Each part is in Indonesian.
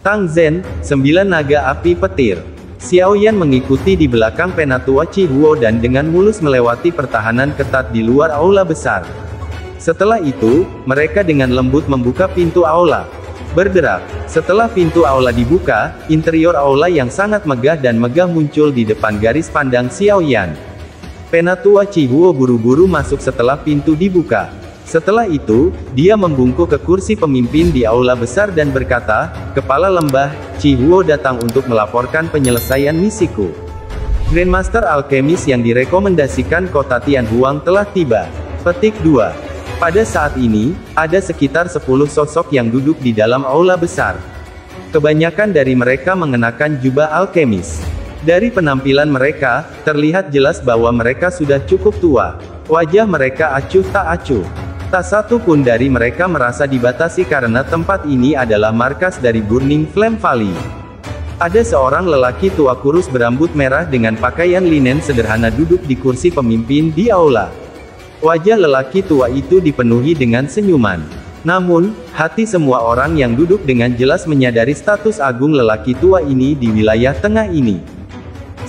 Tang Zhen, 9 naga api petir. Xiao Yan mengikuti di belakang Penatua Qi Huo dan dengan mulus melewati pertahanan ketat di luar aula besar. Setelah itu, mereka dengan lembut membuka pintu aula. Bergerak. Setelah pintu aula dibuka, interior aula yang sangat megah dan megah muncul di depan garis pandang Xiao Yan. Penatua Qi Huo buru-buru masuk setelah pintu dibuka. Setelah itu, dia membungkuk ke kursi pemimpin di aula besar dan berkata, "Kepala lembah, Qi Huo datang untuk melaporkan penyelesaian misiku. Grandmaster Alkemis yang direkomendasikan kota Tianhuang telah tiba." Petik 2. Pada saat ini, ada sekitar 10 sosok yang duduk di dalam aula besar. Kebanyakan dari mereka mengenakan jubah alkemis. Dari penampilan mereka, terlihat jelas bahwa mereka sudah cukup tua. Wajah mereka acuh tak acuh. Tak satu pun dari mereka merasa dibatasi karena tempat ini adalah markas dari Burning Flame Valley. Ada seorang lelaki tua kurus berambut merah dengan pakaian linen sederhana duduk di kursi pemimpin di aula. Wajah lelaki tua itu dipenuhi dengan senyuman. Namun, hati semua orang yang duduk dengan jelas menyadari status agung lelaki tua ini di wilayah tengah ini.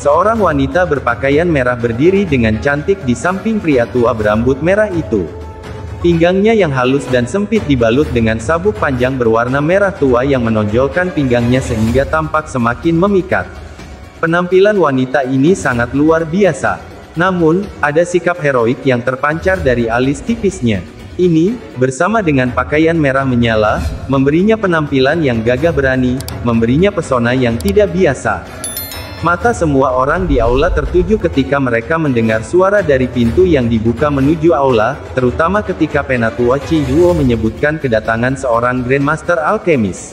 Seorang wanita berpakaian merah berdiri dengan cantik di samping pria tua berambut merah itu. Pinggangnya yang halus dan sempit dibalut dengan sabuk panjang berwarna merah tua yang menonjolkan pinggangnya sehingga tampak semakin memikat. Penampilan wanita ini sangat luar biasa. Namun, ada sikap heroik yang terpancar dari alis tipisnya. Ini, bersama dengan pakaian merah menyala, memberinya penampilan yang gagah berani, memberinya pesona yang tidak biasa. Mata semua orang di aula tertuju ketika mereka mendengar suara dari pintu yang dibuka menuju aula, terutama ketika Penatua Qi Huo menyebutkan kedatangan seorang Grandmaster Alkemis.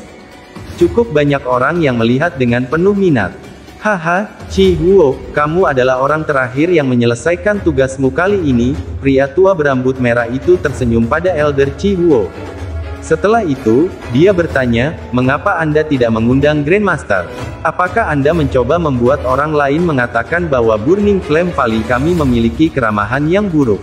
Cukup banyak orang yang melihat dengan penuh minat. "Haha, Qi Huo, kamu adalah orang terakhir yang menyelesaikan tugasmu kali ini." Pria tua berambut merah itu tersenyum pada Elder Qi Huo. Setelah itu, dia bertanya, "Mengapa Anda tidak mengundang Grandmaster? Apakah Anda mencoba membuat orang lain mengatakan bahwa Burning Flame Valley kami memiliki keramahan yang buruk?"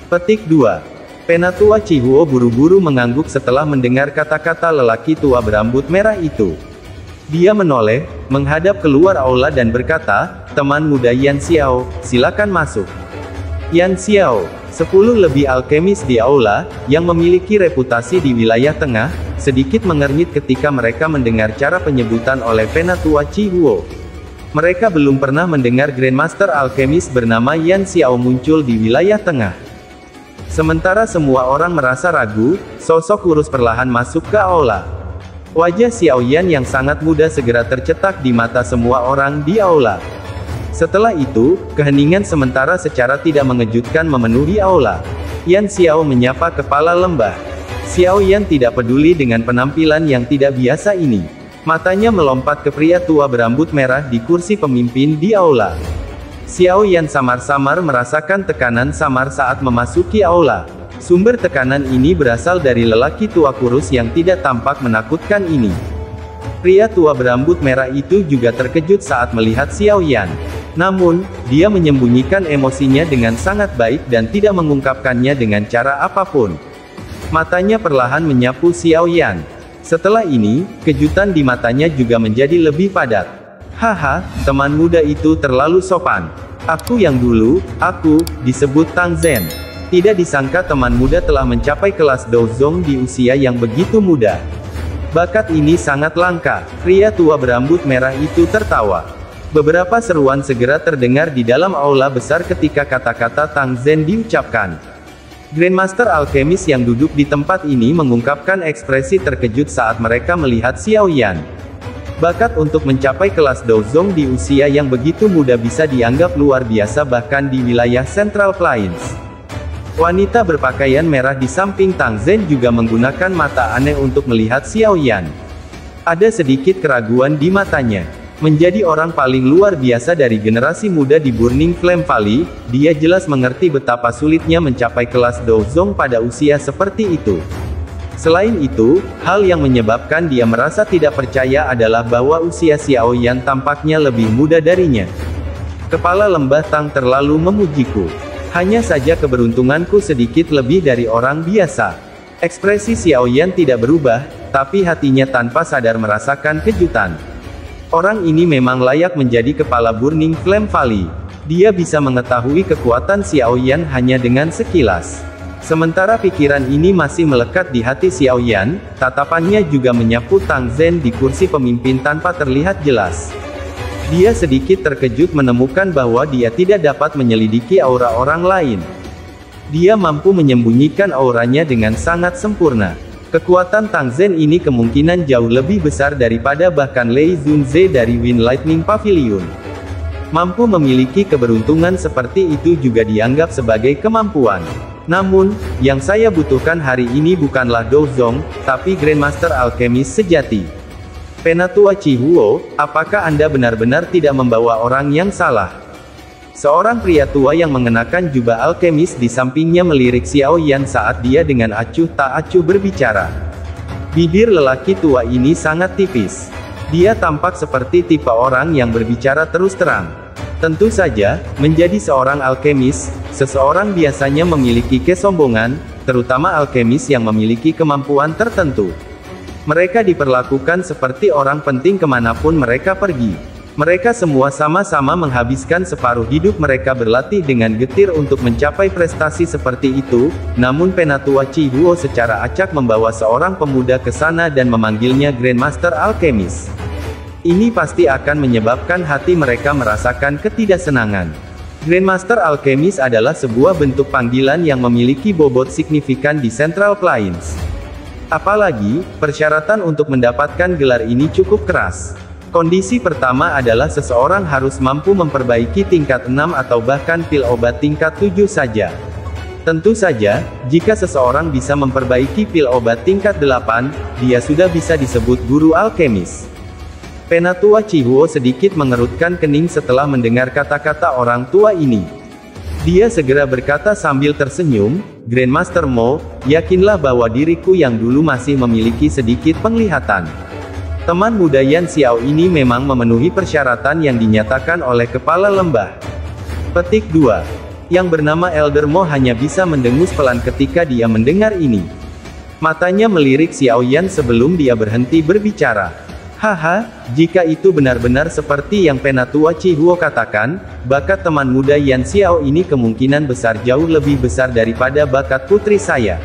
Petik 2. Penatua Qi Huo buru-buru mengangguk setelah mendengar kata-kata lelaki tua berambut merah itu. Dia menoleh, menghadap keluar aula dan berkata, "Teman muda Yan Xiao, silakan masuk." Yan Xiao, 10 lebih alkemis di aula, yang memiliki reputasi di wilayah tengah, sedikit mengernyit ketika mereka mendengar cara penyebutan oleh Penatua Qi Huo. Mereka belum pernah mendengar Grandmaster Alkemis bernama Yan Xiao muncul di wilayah tengah. Sementara semua orang merasa ragu, sosok kurus perlahan masuk ke aula. Wajah Xiao Yan yang sangat muda segera tercetak di mata semua orang di aula. Setelah itu, keheningan sementara secara tidak mengejutkan memenuhi aula. Yan Xiao menyapa kepala lembah. Xiao Yan tidak peduli dengan penampilan yang tidak biasa ini. Matanya melompat ke pria tua berambut merah di kursi pemimpin di aula. Xiao Yan samar-samar merasakan tekanan samar saat memasuki aula. Sumber tekanan ini berasal dari lelaki tua kurus yang tidak tampak menakutkan ini. Pria tua berambut merah itu juga terkejut saat melihat Xiao Yan. Namun, dia menyembunyikan emosinya dengan sangat baik dan tidak mengungkapkannya dengan cara apapun. Matanya perlahan menyapu Xiao Yan. Setelah ini, kejutan di matanya juga menjadi lebih padat. "Haha, teman muda itu terlalu sopan. Aku yang dulu, aku, disebut Tang Zhen. Tidak disangka teman muda telah mencapai kelas Douzong di usia yang begitu muda. Bakat ini sangat langka." Pria tua berambut merah itu tertawa. Beberapa seruan segera terdengar di dalam aula besar ketika kata-kata Tang Zhen diucapkan. Grandmaster Alkemis yang duduk di tempat ini mengungkapkan ekspresi terkejut saat mereka melihat Xiao Yan. Bakat untuk mencapai kelas Douzong di usia yang begitu muda bisa dianggap luar biasa bahkan di wilayah Central Plains. Wanita berpakaian merah di samping Tang Zhen juga menggunakan mata aneh untuk melihat Xiao Yan. Ada sedikit keraguan di matanya. Menjadi orang paling luar biasa dari generasi muda di Burning Flame Valley, dia jelas mengerti betapa sulitnya mencapai kelas Douzong pada usia seperti itu. Selain itu, hal yang menyebabkan dia merasa tidak percaya adalah bahwa usia Xiao Yan tampaknya lebih muda darinya. Kepala lembah Tang terlalu memujiku. Hanya saja keberuntunganku sedikit lebih dari orang biasa. Ekspresi Xiao Yan tidak berubah, tapi hatinya tanpa sadar merasakan kejutan. Orang ini memang layak menjadi kepala Burning Flame Valley. Dia bisa mengetahui kekuatan Xiaoyan hanya dengan sekilas. Sementara pikiran ini masih melekat di hati Xiaoyan, tatapannya juga menyapu Tang Zhen di kursi pemimpin tanpa terlihat jelas. Dia sedikit terkejut menemukan bahwa dia tidak dapat menyelidiki aura orang lain. Dia mampu menyembunyikan auranya dengan sangat sempurna. Kekuatan Tang Zhen ini kemungkinan jauh lebih besar daripada bahkan Lei Zunze dari Wind Lightning Pavilion. Mampu memiliki keberuntungan seperti itu juga dianggap sebagai kemampuan. Namun, yang saya butuhkan hari ini bukanlah Douzong, tapi Grandmaster Alchemist sejati. Penatua Chihuo, apakah Anda benar-benar tidak membawa orang yang salah? Seorang pria tua yang mengenakan jubah alkemis di sampingnya melirik Xiaoyan saat dia dengan acuh tak acuh berbicara. Bibir lelaki tua ini sangat tipis. Dia tampak seperti tipe orang yang berbicara terus terang. Tentu saja, menjadi seorang alkemis, seseorang biasanya memiliki kesombongan, terutama alkemis yang memiliki kemampuan tertentu. Mereka diperlakukan seperti orang penting kemanapun mereka pergi. Mereka semua sama-sama menghabiskan separuh hidup mereka berlatih dengan getir untuk mencapai prestasi seperti itu, namun Penatua Chihuo secara acak membawa seorang pemuda ke sana dan memanggilnya Grandmaster Alchemist. Ini pasti akan menyebabkan hati mereka merasakan ketidaksenangan. Grandmaster Alchemist adalah sebuah bentuk panggilan yang memiliki bobot signifikan di Central Plains. Apalagi, persyaratan untuk mendapatkan gelar ini cukup keras. Kondisi pertama adalah seseorang harus mampu memperbaiki tingkat 6 atau bahkan pil obat tingkat 7 saja. Tentu saja, jika seseorang bisa memperbaiki pil obat tingkat 8, dia sudah bisa disebut guru alkemis. Penatua Chihuo sedikit mengerutkan kening setelah mendengar kata-kata orang tua ini. Dia segera berkata sambil tersenyum, Grandmaster Mo, yakinlah bahwa diriku yang dulu masih memiliki sedikit penglihatan. Teman muda Yan Xiao ini memang memenuhi persyaratan yang dinyatakan oleh kepala lembah. Petik 2. Yang bernama Elder Mo hanya bisa mendengus pelan ketika dia mendengar ini. Matanya melirik Xiaoyan sebelum dia berhenti berbicara. Haha, jika itu benar-benar seperti yang Penatua Chihuo katakan, bakat teman muda Yan Xiao ini kemungkinan besar jauh lebih besar daripada bakat putri saya.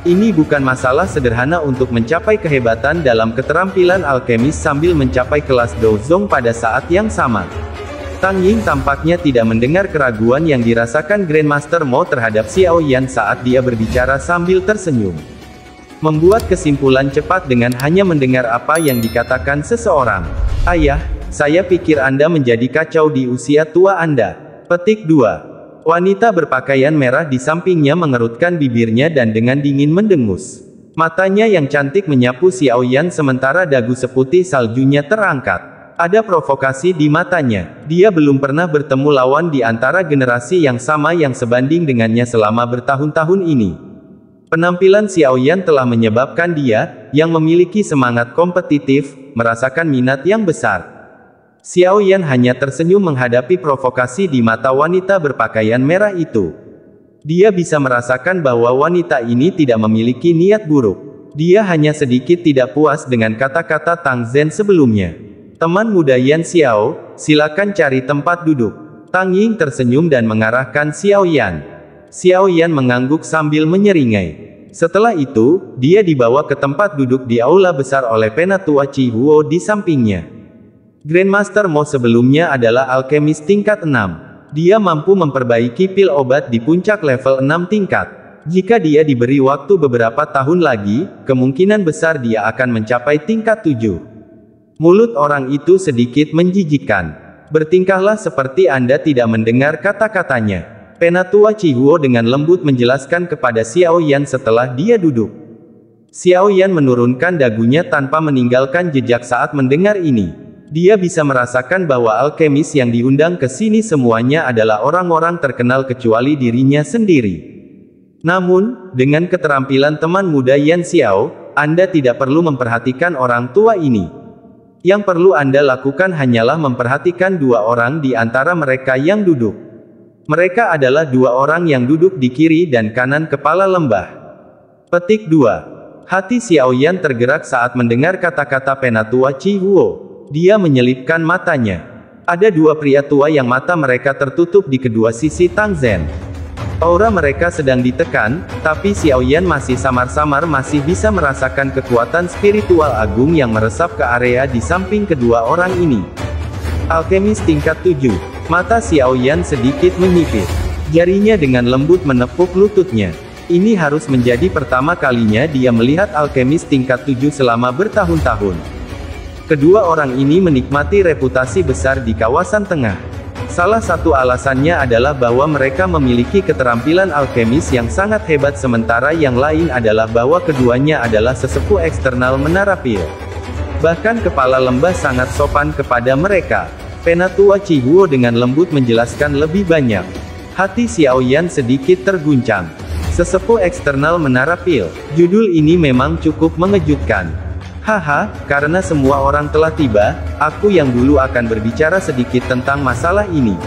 Ini bukan masalah sederhana untuk mencapai kehebatan dalam keterampilan alkemis sambil mencapai kelas Douzong pada saat yang sama. Tang Ying tampaknya tidak mendengar keraguan yang dirasakan Grandmaster Mo terhadap Xiaoyan saat dia berbicara sambil tersenyum. Membuat kesimpulan cepat dengan hanya mendengar apa yang dikatakan seseorang. Ayah, saya pikir Anda menjadi kacau di usia tua Anda. Petik 2. Wanita berpakaian merah di sampingnya mengerutkan bibirnya dan dengan dingin mendengus. Matanya yang cantik menyapu Xiaoyan sementara dagu seputih saljunya terangkat. Ada provokasi di matanya. Dia belum pernah bertemu lawan di antara generasi yang sama yang sebanding dengannya selama bertahun-tahun ini. Penampilan Xiaoyan telah menyebabkan dia, yang memiliki semangat kompetitif, merasakan minat yang besar. Xiaoyan hanya tersenyum menghadapi provokasi di mata wanita berpakaian merah itu. Dia bisa merasakan bahwa wanita ini tidak memiliki niat buruk. Dia hanya sedikit tidak puas dengan kata-kata Tang Zhen sebelumnya. Teman muda Yan Xiao, silakan cari tempat duduk. Tang Ying tersenyum dan mengarahkan Xiaoyan. Xiaoyan mengangguk sambil menyeringai. Setelah itu, dia dibawa ke tempat duduk di aula besar oleh Penatua Chihuo di sampingnya. Grandmaster Mo sebelumnya adalah alkemis tingkat 6. Dia mampu memperbaiki pil obat di puncak level 6 tingkat. Jika dia diberi waktu beberapa tahun lagi, kemungkinan besar dia akan mencapai tingkat 7. Mulut orang itu sedikit menjijikkan. Bertingkahlah seperti Anda tidak mendengar kata-katanya. Penatua Chihuo dengan lembut menjelaskan kepada Xiaoyan setelah dia duduk. Xiaoyan menurunkan dagunya tanpa meninggalkan jejak saat mendengar ini. Dia bisa merasakan bahwa alkemis yang diundang ke sini semuanya adalah orang-orang terkenal kecuali dirinya sendiri. Namun, dengan keterampilan teman muda Yan Xiao, Anda tidak perlu memperhatikan orang tua ini. Yang perlu Anda lakukan hanyalah memperhatikan dua orang di antara mereka yang duduk. Mereka adalah dua orang yang duduk di kiri dan kanan kepala lembah. Petik 2. Hati Xiaoyan tergerak saat mendengar kata-kata Penatua Qi Huo. Dia menyelipkan matanya. Ada dua pria tua yang mata mereka tertutup di kedua sisi Tang Zhen. Aura mereka sedang ditekan, tapi Xiaoyan masih samar-samar masih bisa merasakan kekuatan spiritual agung yang meresap ke area di samping kedua orang ini. Alkemis tingkat 7. Mata Xiaoyan sedikit menyipit. Jarinya dengan lembut menepuk lututnya. Ini harus menjadi pertama kalinya dia melihat alkemis tingkat 7 selama bertahun-tahun. Kedua orang ini menikmati reputasi besar di kawasan tengah. Salah satu alasannya adalah bahwa mereka memiliki keterampilan alkemis yang sangat hebat, sementara yang lain adalah bahwa keduanya adalah sesepuh eksternal Menara Pil. Bahkan kepala lembah sangat sopan kepada mereka. Penatua Qi Huo dengan lembut menjelaskan lebih banyak. Hati Xiaoyan sedikit terguncang. Sesepuh eksternal Menara Pil. Judul ini memang cukup mengejutkan. Haha, karena semua orang telah tiba, aku yang dulu akan berbicara sedikit tentang masalah ini.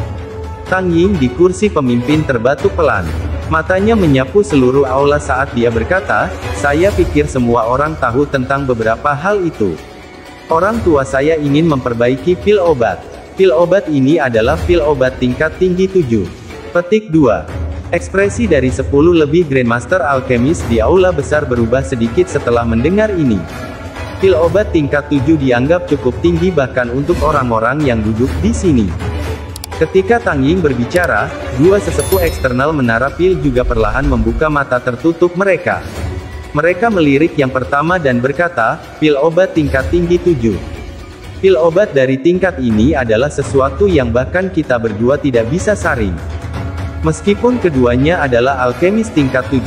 Tang Ying di kursi pemimpin terbatu pelan. Matanya menyapu seluruh aula saat dia berkata, saya pikir semua orang tahu tentang beberapa hal itu. Orang tua saya ingin memperbaiki pil obat. Pil obat ini adalah pil obat tingkat tinggi 7. Petik 2. Ekspresi dari 10 lebih Grandmaster Alkemis di aula besar berubah sedikit setelah mendengar ini. Pil obat tingkat 7 dianggap cukup tinggi bahkan untuk orang-orang yang duduk di sini. Ketika Tang Ying berbicara, dua sesepuh eksternal Menara Pil juga perlahan membuka mata tertutup mereka. Mereka melirik yang pertama dan berkata, pil obat tingkat tinggi 7. Pil obat dari tingkat ini adalah sesuatu yang bahkan kita berdua tidak bisa saring. Meskipun keduanya adalah alkemis tingkat 7,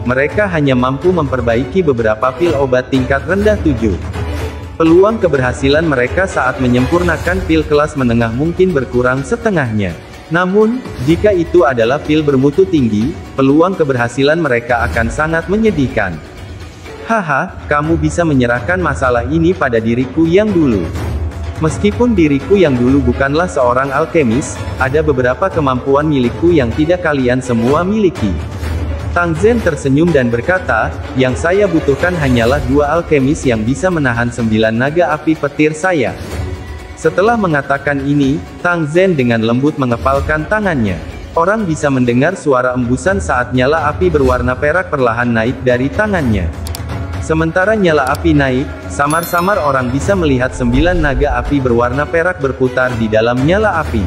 mereka hanya mampu memperbaiki beberapa pil obat tingkat rendah 7. Peluang keberhasilan mereka saat menyempurnakan pil kelas menengah mungkin berkurang setengahnya. Namun, jika itu adalah pil bermutu tinggi, peluang keberhasilan mereka akan sangat menyedihkan. Haha, kamu bisa menyerahkan masalah ini pada diriku yang dulu. Meskipun diriku yang dulu bukanlah seorang alkemis, ada beberapa kemampuan milikku yang tidak kalian semua miliki. Tang Zhen tersenyum dan berkata, yang saya butuhkan hanyalah dua alkemis yang bisa menahan 9 naga api petir saya. Setelah mengatakan ini, Tang Zhen dengan lembut mengepalkan tangannya. Orang bisa mendengar suara embusan saat nyala api berwarna perak perlahan naik dari tangannya. Sementara nyala api naik, samar-samar orang bisa melihat 9 naga api berwarna perak berputar di dalam nyala api.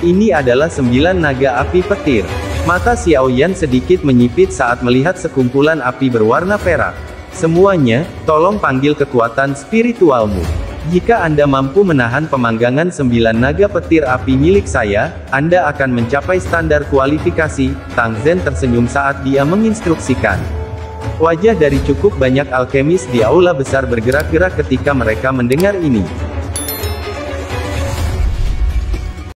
Ini adalah 9 naga api petir. Mata Xiaoyan sedikit menyipit saat melihat sekumpulan api berwarna perak. Semuanya, tolong panggil kekuatan spiritualmu. Jika Anda mampu menahan pemanggangan 9 naga petir api milik saya, Anda akan mencapai standar kualifikasi. Tang Zhen tersenyum saat dia menginstruksikan. Wajah dari cukup banyak alkemis di aula besar bergerak-gerak ketika mereka mendengar ini.